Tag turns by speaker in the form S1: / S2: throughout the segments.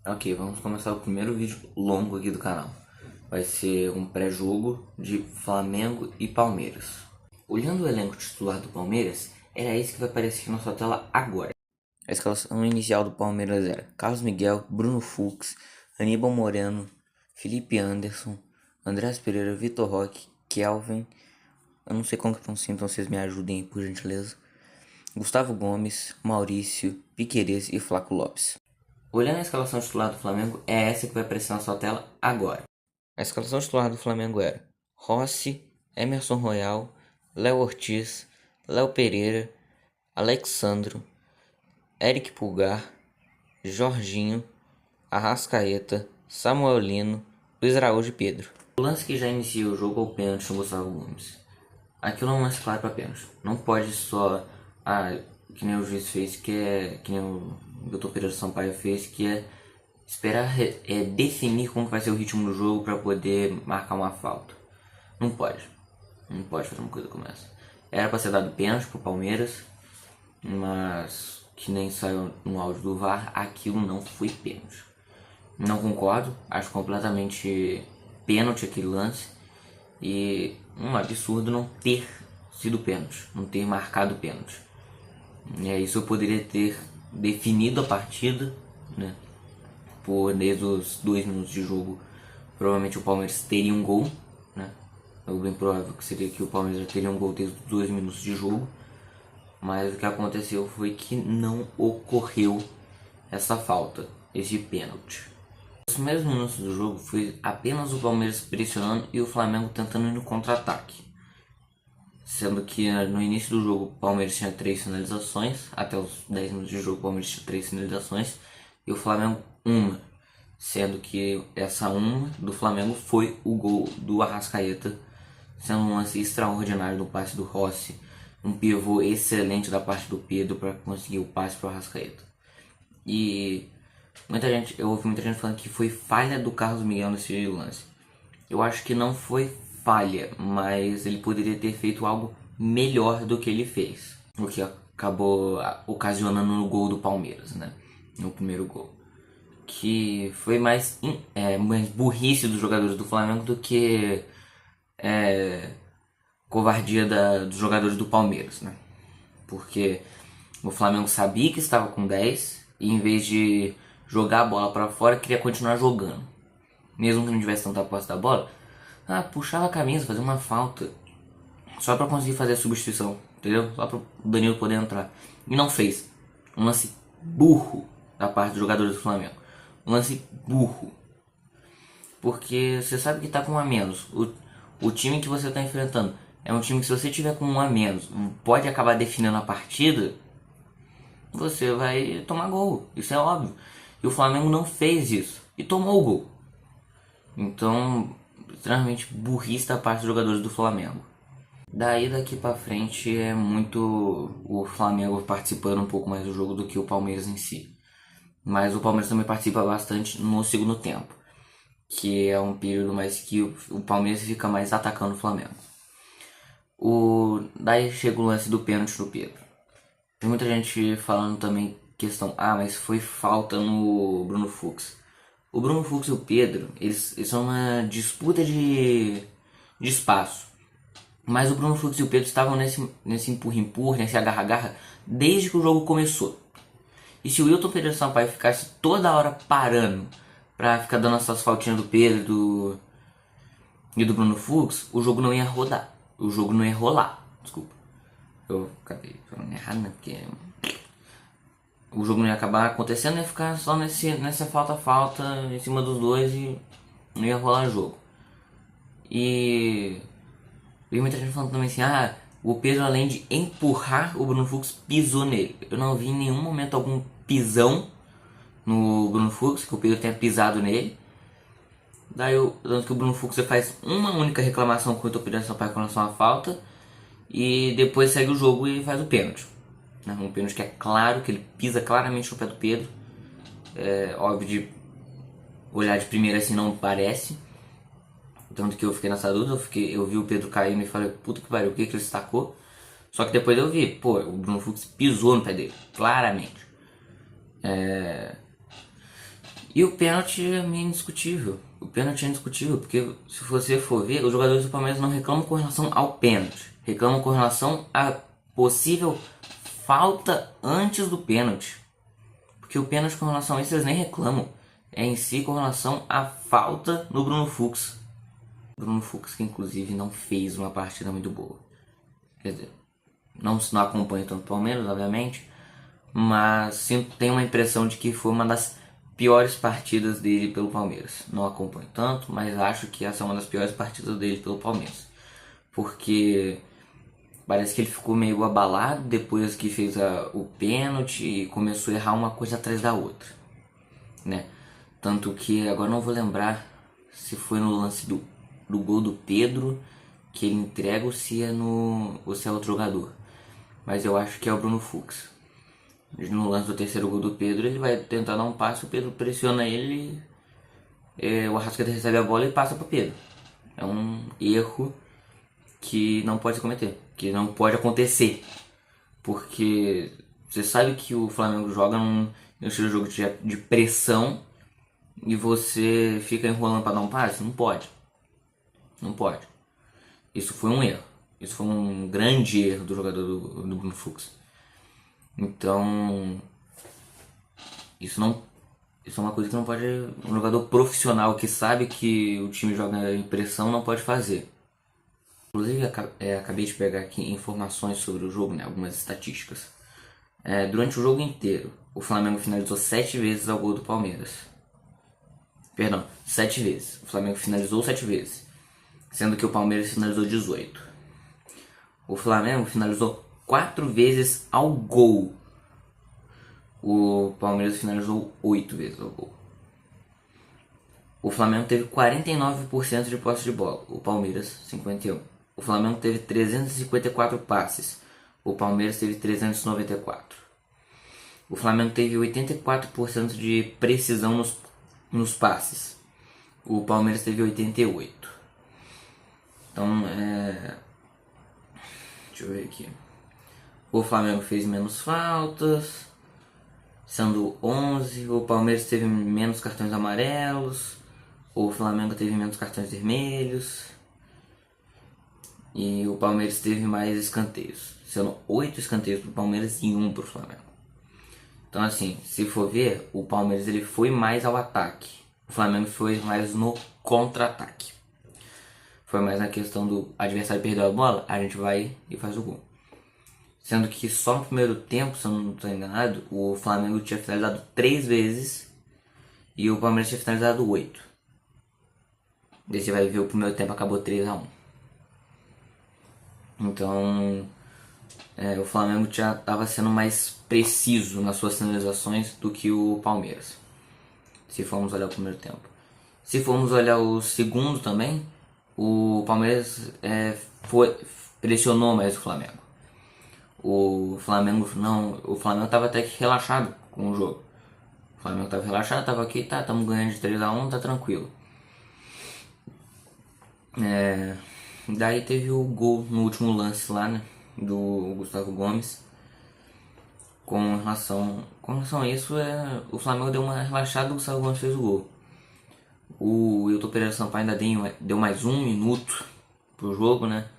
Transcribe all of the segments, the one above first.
S1: Ok, vamos começar o primeiro vídeo longo aqui do canal. Vai ser um pré-jogo de Flamengo e Palmeiras. Olhando o elenco titular do Palmeiras, era esse que vai aparecer aqui na sua tela agora. A escalação inicial do Palmeiras era Carlos Miguel, Bruno Fux, Aníbal Moreno, Felipe Anderson, Andrés Pereira, Vitor Roque, Kelvin, eu não sei como que pronuncia, então vocês me ajudem aí, por gentileza, Gustavo Gomes, Maurício, Piquerez e Flaco Lopes. Olhando a escalação titular do Flamengo, é essa que vai aparecer na sua tela agora. A escalação titular do Flamengo era Rossi, Emerson Royal, Léo Ortiz, Léo Pereira, Alexandro, Eric Pulgar, Jorginho, Arrascaeta, Samuel Lino, Luiz Araújo e Pedro. O lance que já inicia o jogo é o pênalti no Gustavo Gomes. Aquilo é um lance claro para pênalti. Não pode só, que nem o juiz fez, que nem o Dr. Pereira Sampaio fez, que é esperar definir como vai ser o ritmo do jogo para poder marcar uma falta. Não pode. Não pode fazer uma coisa como essa. Era para ser dado pênalti pro Palmeiras, mas que nem saiu no áudio do VAR, aquilo não foi pênalti. Não concordo, acho completamente pênalti aquele lance e um absurdo não ter sido pênalti, não ter marcado pênalti. Isso eu poderia ter definido a partida, né? Desde os 2 minutos de jogo, provavelmente o Palmeiras teria um gol, né? É bem provável que seria que o Palmeiras já teria um gol desde os 2 minutos de jogo, mas o que aconteceu foi que não ocorreu essa falta, esse pênalti. Os primeiros minutos do jogo foi apenas o Palmeiras pressionando e o Flamengo tentando ir no contra-ataque. Sendo que no início do jogo o Palmeiras tinha 3 finalizações, até os 10 minutos de jogo o Palmeiras tinha 3 finalizações e o Flamengo uma. Sendo que essa uma do Flamengo foi o gol do Arrascaeta, sendo um lance extraordinário do passe do Rossi, um pivô excelente da parte do Pedro para conseguir o passe para o Arrascaeta. E eu ouvi muita gente falando que foi falha do Carlos Miguel nesse lance. Eu acho que não foi falha, mas ele poderia ter feito algo melhor do que ele fez, o que acabou ocasionando no gol do Palmeiras, né? No primeiro gol, que foi mais burrice dos jogadores do Flamengo do que covardia dos jogadores do Palmeiras, né? Porque o Flamengo sabia que estava com 10 e em vez de jogar a bola para fora, queria continuar jogando. Mesmo que não tivesse tanta posse da bola, puxava a camisa, fazer uma falta, só para conseguir fazer a substituição, entendeu? Só para o Danilo poder entrar. E não fez. Um lance burro da parte dos jogadores do Flamengo. Um lance burro. Porque você sabe que tá com um a menos. O time que você tá enfrentando é um time que, se você tiver com um a menos, pode acabar definindo a partida, você vai tomar gol. Isso é óbvio. E o Flamengo não fez isso. E tomou o gol. Então, extremamente burrice da parte dos jogadores do Flamengo. Daqui pra frente é muito o Flamengo participando um pouco mais do jogo do que o Palmeiras em si. Mas o Palmeiras também participa bastante no segundo tempo, que é um período mais que o Palmeiras fica mais atacando o Flamengo. Daí chega o lance do pênalti do Pedro. Tem muita gente falando também questão, mas foi falta no Bruno Fux. O Bruno Fux e o Pedro, eles são uma disputa de espaço. Mas o Bruno Fux e o Pedro estavam nesse empurra-empurra, nesse agarra-agarra, desde que o jogo começou. E se o Wilton Pereira Sampaio ficasse toda hora parando pra ficar dando essas faltinhas do Pedro e do Bruno Fux, o jogo não ia rodar. O jogo não ia rolar. Desculpa. Eu acabei falando errado, né? Porque o jogo não ia acabar acontecendo, ia ficar só nessa falta em cima dos dois e não ia rolar jogo. E muita gente falando também assim, o Pedro, além de empurrar o Bruno Fux, pisou nele. Eu não vi em nenhum momento algum pisão no Bruno Fux, que o Pedro tenha pisado nele. Tanto que o Bruno Fux faz uma única reclamação com o Pedro Sampaio com relação à falta, e depois segue o jogo e faz o pênalti. Um pênalti que é claro, que ele pisa claramente no pé do Pedro. É óbvio, de olhar de primeira assim não parece. Tanto que eu fiquei nessa dúvida, eu vi o Pedro caindo e falei, puta que pariu, o que ele destacou? Só que depois eu vi, o Bruno Fux pisou no pé dele, claramente. E o pênalti é meio indiscutível. O pênalti é indiscutível, porque se você for ver, os jogadores do Palmeiras não reclamam com relação ao pênalti. Reclamam com relação à possível falta antes do pênalti. Porque o pênalti com relação a isso eles nem reclamam. É em si com relação à falta no Bruno Fux. Bruno Fux que inclusive não fez uma partida muito boa. Quer dizer, não acompanho tanto o Palmeiras, obviamente. Mas sim, tenho uma impressão de que foi uma das piores partidas dele pelo Palmeiras. Não acompanho tanto, mas acho que essa é uma das piores partidas dele pelo Palmeiras. Porque parece que ele ficou meio abalado depois que fez o pênalti e começou a errar uma coisa atrás da outra, né? Tanto que agora não vou lembrar se foi no lance do gol do Pedro que ele entrega ou se é outro jogador. Mas eu acho que é o Bruno Fux. No lance do terceiro gol do Pedro, ele vai tentar dar um passe, o Pedro pressiona ele, o Arrascaeta recebe a bola e passa para o Pedro. É um erro que não pode se cometer, que não pode acontecer. Porque você sabe que o Flamengo joga num estilo de jogo de pressão e você fica enrolando para dar um passe? Não pode. Não pode. Isso foi um erro. Isso foi um grande erro do jogador do Bruno Fux. Então, isso é uma coisa que não pode. Um jogador profissional que sabe que o time joga em pressão não pode fazer. Inclusive, acabei de pegar aqui informações sobre o jogo, né, algumas estatísticas. Durante o jogo inteiro, o Flamengo finalizou 7 vezes ao gol do Palmeiras. Perdão, 7 vezes. O Flamengo finalizou 7 vezes, sendo que o Palmeiras finalizou 18. O Flamengo finalizou 4 vezes ao gol. O Palmeiras finalizou 8 vezes ao gol. O Flamengo teve 49% de posse de bola, o Palmeiras 51%. O Flamengo teve 354 passes, o Palmeiras teve 394. O Flamengo teve 84% de precisão nos passes, o Palmeiras teve 88%. Então, deixa eu ver aqui. O Flamengo fez menos faltas, sendo 11. O Palmeiras teve menos cartões amarelos. O Flamengo teve menos cartões vermelhos. E o Palmeiras teve mais escanteios, sendo 8 escanteios para o Palmeiras e 1 para o Flamengo. Então assim, se for ver, o Palmeiras ele foi mais ao ataque. O Flamengo foi mais no contra-ataque. Foi mais na questão do adversário perder a bola, a gente vai e faz o gol. Sendo que só no primeiro tempo, se eu não estou enganado, o Flamengo tinha finalizado 3 vezes e o Palmeiras tinha finalizado 8. Daí você vai ver, o primeiro tempo acabou 3-1. Então, o Flamengo já estava sendo mais preciso nas suas finalizações do que o Palmeiras, se formos olhar o primeiro tempo. Se formos olhar o segundo também, o Palmeiras pressionou mais o Flamengo. O Flamengo estava até que relaxado com o jogo. O Flamengo estava relaxado, estava aqui, estamos ganhando de 3-1, tá tranquilo. Daí teve o gol no último lance lá, né, do Gustavo Gomes. Com relação a isso, o Flamengo deu uma relaxada, o Gustavo Gomes fez o gol. O Wilton Pereira Sampaio ainda deu mais 1 minuto pro jogo, né?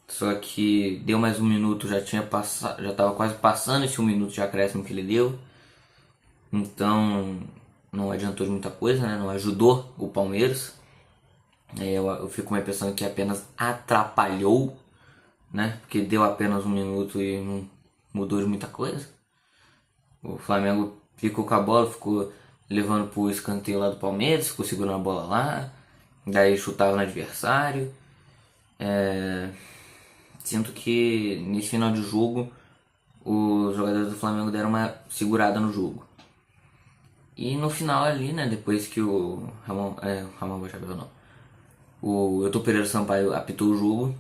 S1: Só que deu mais 1 minuto, já estava quase passando esse 1 minuto de acréscimo que ele deu. Então não adiantou de muita coisa, né? Não ajudou o Palmeiras. Eu fico com a impressão que apenas atrapalhou, né? Porque deu apenas 1 minuto e não mudou de muita coisa. O Flamengo ficou com a bola, ficou levando pro escanteio lá do Palmeiras, ficou segurando a bola lá, daí chutava no adversário. Sinto que nesse final de jogo os jogadores do Flamengo deram uma segurada no jogo. E no final ali, né, depois que o Ramon Bochabel não, o Elton Pereira Sampaio apitou o jogo,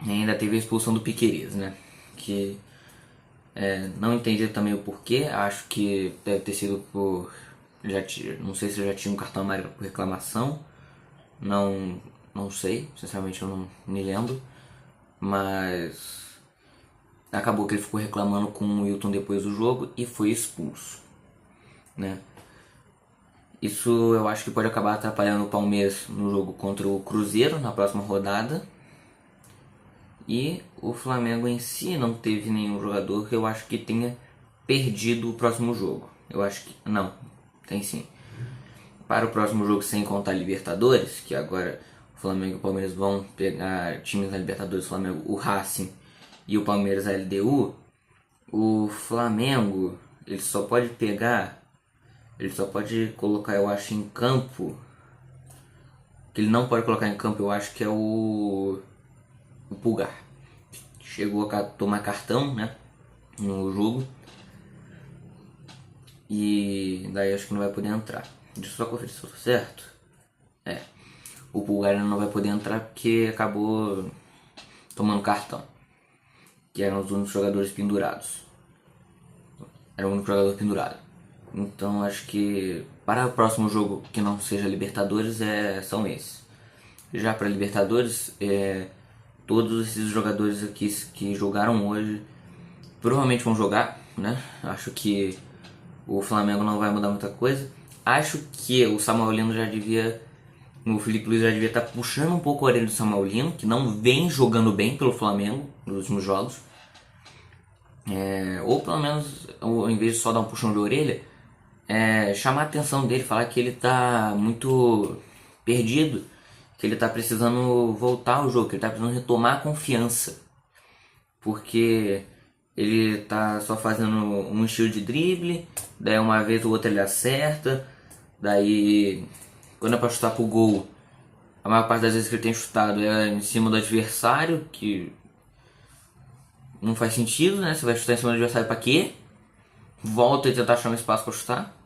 S1: e ainda teve a expulsão do Piquerez, né, que não entendi também o porquê, acho que deve ter sido por, não sei se já tinha um cartão amarelo por reclamação, não sei, sinceramente eu não me lembro, mas acabou que ele ficou reclamando com o Wilton depois do jogo e foi expulso, né. Isso eu acho que pode acabar atrapalhando o Palmeiras no jogo contra o Cruzeiro na próxima rodada. E o Flamengo em si não teve nenhum jogador que eu acho que tenha perdido o próximo jogo. Eu acho que não, tem sim. Para o próximo jogo, sem contar Libertadores, que agora o Flamengo e o Palmeiras vão pegar times na Libertadores, o Flamengo, o Racing e o Palmeiras a LDU. O Flamengo, ele só pode pegar, ele só pode colocar, eu acho, em campo. Que ele não pode colocar em campo, eu acho que é o Pulgar. Chegou a tomar cartão, né, no jogo. E daí acho que não vai poder entrar. Deixa eu só conferir se eu tô certo. É, o Pulgar não vai poder entrar porque acabou tomando cartão. Que eram os únicos jogadores pendurados. Era o único jogador pendurado. Então acho que para o próximo jogo que não seja Libertadores são esses. Já para Libertadores, todos esses jogadores aqui que jogaram hoje provavelmente vão jogar, né? Acho que o Flamengo não vai mudar muita coisa. Acho que o Samuelino já devia, o Felipe Luiz já devia estar puxando um pouco a orelha do Samuelino, que não vem jogando bem pelo Flamengo nos últimos jogos. Ou pelo menos, ao invés de só dar um puxão de orelha, chamar a atenção dele, falar que ele tá muito perdido, que ele tá precisando voltar ao jogo, que ele tá precisando retomar a confiança, porque ele tá só fazendo um estilo de drible, daí uma vez ou outra ele acerta, daí quando é pra chutar pro gol, a maior parte das vezes que ele tem chutado é em cima do adversário, que não faz sentido, né? Você vai chutar em cima do adversário pra quê? Volta e tentar achar um espaço pra chutar.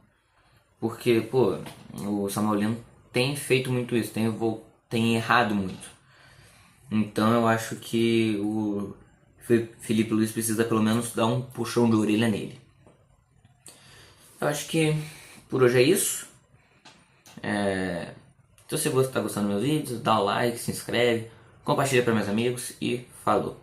S1: Porque, pô, o Samuelino tem feito muito isso, tem errado muito. Então eu acho que o Felipe Luiz precisa pelo menos dar um puxão de orelha nele. Eu acho que por hoje é isso. Se você está gostando dos meus vídeos, dá o like, se inscreve, compartilha para meus amigos e falou!